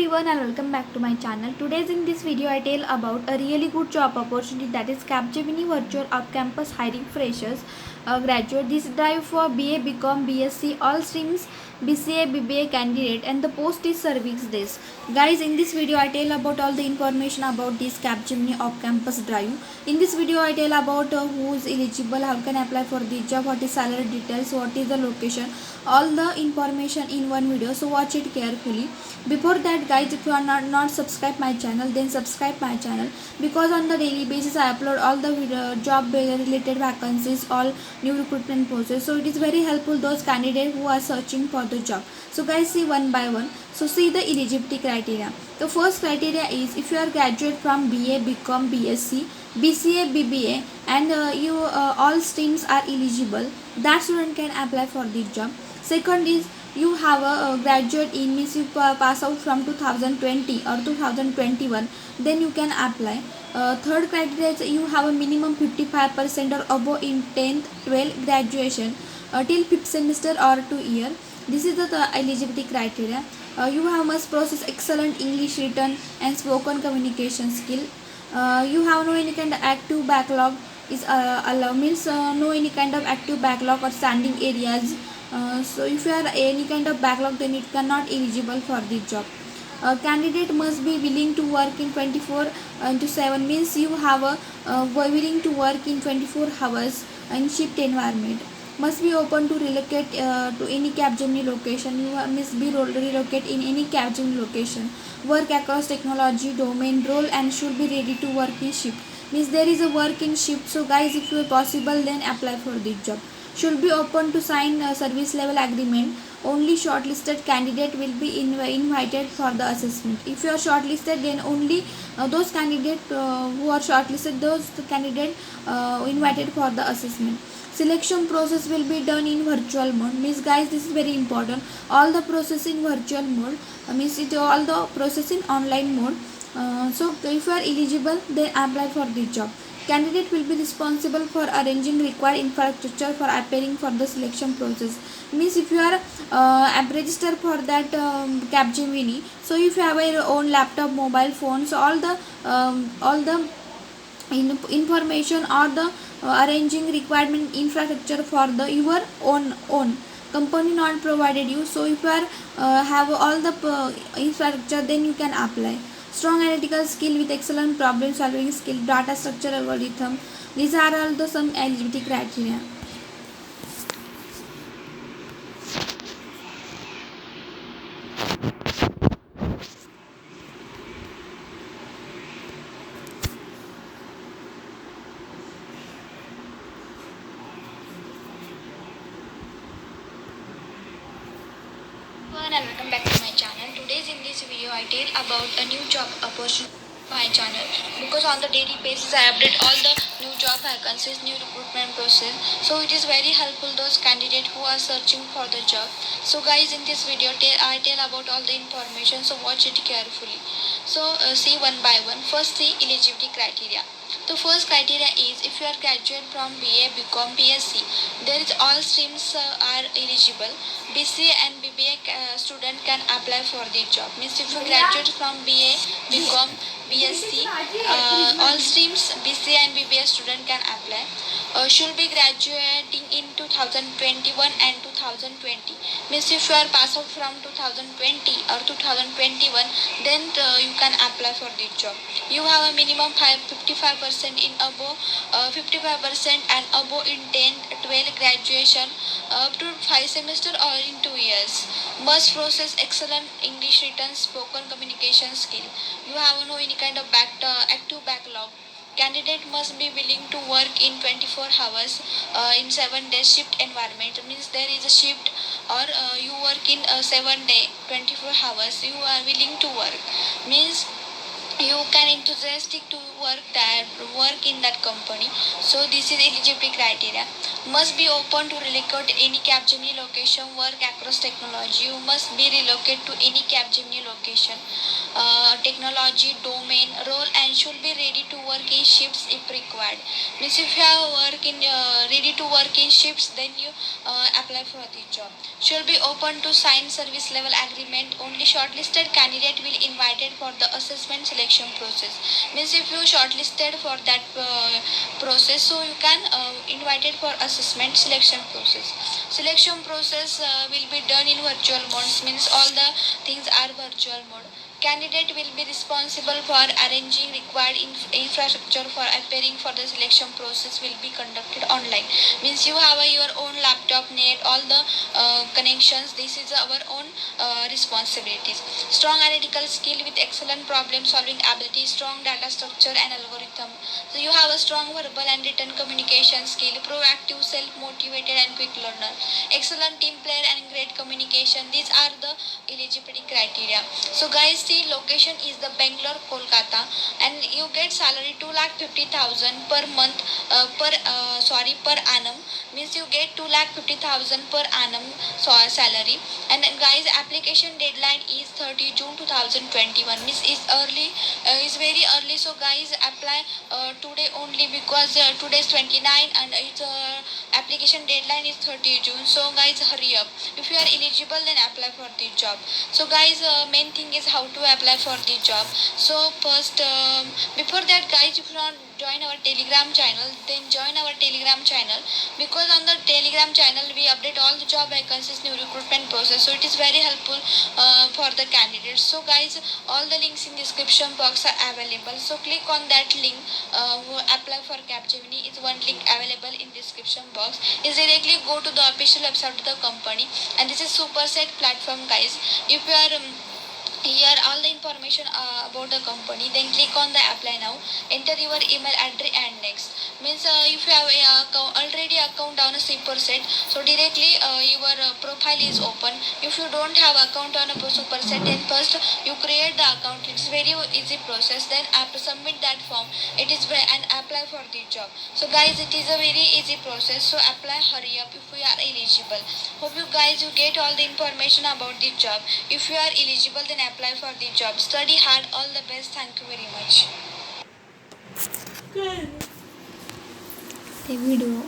everyone and welcome back to my channel. Today in this video I tell about a really good job opportunity, that is Capgemini virtual off-campus hiring freshers graduate. This drive for BA, BCom, BSc, all streams, BCA, BBA candidate, and the post is service desk. Guys, in this video I tell about all the information about this Capgemini off-campus drive. In this video I tell about who is eligible, how can apply for the job, what is salary details, what is the location, all the information in one video, so watch it carefully. Before that guys, if you are not subscribe my channel, then subscribe my channel, because on the daily basis I upload all the job related vacancies, all new recruitment process, so it is very helpful those candidates who are searching for the job. So guys, see one by one. So see the eligibility criteria. The first criteria is if you are graduate from BA, BCom, BSc, BCA, BBA, and you all streams are eligible, that student can apply for the job. Second is you have a graduate in, means you pass out from 2020 or 2021, then you can apply. Third criteria is you have a minimum 55% or above in 10th 12th graduation till 5th semester or 2 year. This is the eligibility criteria. You have must possess excellent English written and spoken communication skill. You have no any kind of active backlog is allow, means no any kind of active backlog or standing areas. So if you have any kind of backlog, then it cannot eligible for the job. Candidate must be willing to work in 24/7, means you have a willing to work in 24 hours in shift environment. Must be open to relocate to any Capgemini location. You must be relocate in any Capgemini location. Work across technology domain role and should be ready to work in shift. Means there is a work in shift. So guys, if you are possible, then apply for the job. Should be open to sign a service level agreement. Only shortlisted candidate will be invited for the assessment. If you are shortlisted, then only those candidates who are shortlisted, those candidate invited for the assessment. Selection process will be done in virtual mode. Means guys, this is very important. All the process in virtual mode, means it all the process in online mode. So if you are eligible, then apply for the job. Candidate will be responsible for arranging required infrastructure for appearing for the selection process. Means if you are registered for that Capgemini, so if you have your own laptop, mobile phone, so all the information or the arranging requirement infrastructure for the your own company not provided you. So if you are have all the infrastructure, then you can apply. Strong analytical skill with excellent problem solving skill, data structure algorithm, these are all the some eligibility criteria. And welcome back to my channel. Today's in this video I tell about a new job opportunity on my channel, because on the daily basis I update all the new job vacancies, new recruitment process, so it is very helpful those candidates who are searching for the job. So guys, in this video I tell about all the information, so watch it carefully. So see one by one. First, the eligibility criteria. The first criteria is if you are graduate from BA, BCom, BSc, there is all streams are eligible. BCA and BBA student can apply for the job. Means if you graduate from BA, BCom, BSc, all streams BCA and BBA student can apply. Should be graduating in 2021 and 2020. Means if you are passed out from 2020 or 2021, then you can apply for the job. You have a minimum 55% in above 55% and above in 10th 12th graduation up to 5 semester or in 2 years. Must process excellent English written spoken communication skill. You have no any kind of active backlog. Candidate must be willing to work in 24 hours in 7 days shift environment. Means there is a shift or you work in 7 day 24 hours, you are willing to work. Means you can enthusiastic to work in that company. So this is eligibility criteria. Must be open to relocate any Capgemini location, work across technology. You must be relocated to any Capgemini location. technology, domain, role, and should be ready to work in shifts if required. Means if you have ready to work in shifts, then you apply for the job. Should be open to sign service level agreement. Only shortlisted candidate will invited for the assessment selection process. Means if you shortlisted for that process, so you can invited for assessment selection process. Selection process will be done in virtual modes. Means all the things are virtual mode. Candidate will be responsible for arranging required infrastructure for appearing for the selection process will be conducted online. Means you have your own laptop, net, all the connections. This is our own responsibilities. Strong analytical skill with excellent problem solving ability, strong data structure and algorithm. So you have a strong verbal and written communication skill, proactive, self-motivated and quick learner, excellent team player and great communication. These are the eligibility criteria. So guys, see, location is the Bangalore, Kolkata, and you get salary 2,50,000 per month, per annum. Means you get 2,50,000 per annum salary. And guys, application deadline is 30 June 2021. Means is very early. So guys, apply today only, because today is 29 and its application deadline is 30 June. So guys, hurry up. If you are eligible, then apply for the job. So guys, main thing is how to apply for the job. So first, before that guys, if you want join our telegram channel, then join our telegram channel, because on the telegram channel we update all the job vacancies, new recruitment process, so it is very helpful for the candidates. So guys, all the links in description box are available, so click on that link. Apply for Capgemini is one link available in description box. Is directly go to the official website of the company, and this is Superset platform guys. If you are here all the information about the company, then click on the apply now, enter your email address and next. Means if you have already account on a Superset, so directly your profile is open. If you don't have account on a Superset, then first you create the account. It's very easy process. Then after submit that form, it is and apply for the job. So guys, it is a very easy process, so apply, hurry up if you are eligible. Hope you guys you get all the information about the job. If you are eligible, then apply for the job. Study hard. All the best. Thank you very much. The video.